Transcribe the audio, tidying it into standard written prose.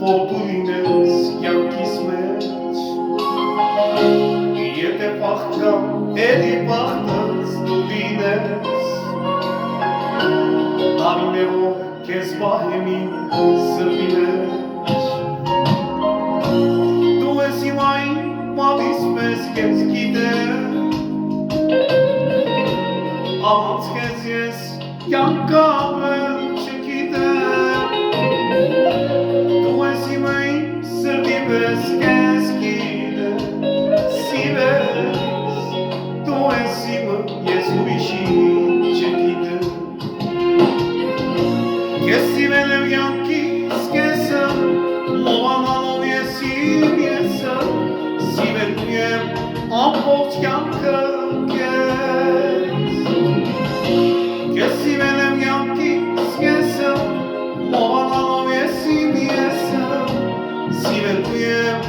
որ դու լինես կյանքիս մեջ Եթե պախճամ էլի պախտած դու լինես Տարին է որ կեզ բահեմ իմ սրվի մեջ Դու ես իմ այն մավիս պես կեզ գիտեմ Amanց կեզ ես կյանքամ եմ չգիտեմ Դու ես իմ այն սրդի պես կեզ գիտեմ Սիրես Դու ես իմը ես ուրիշին չգիտեմ Կեզ սիրել եմ յանքիս կեսը Մովանալով ես իմ եսը Սիրելու եմ ամբողջ կյանքը Կեզ սիրել եմ յանքիս կեսը Մովանալով ես իմ եսը Սիրելու եմ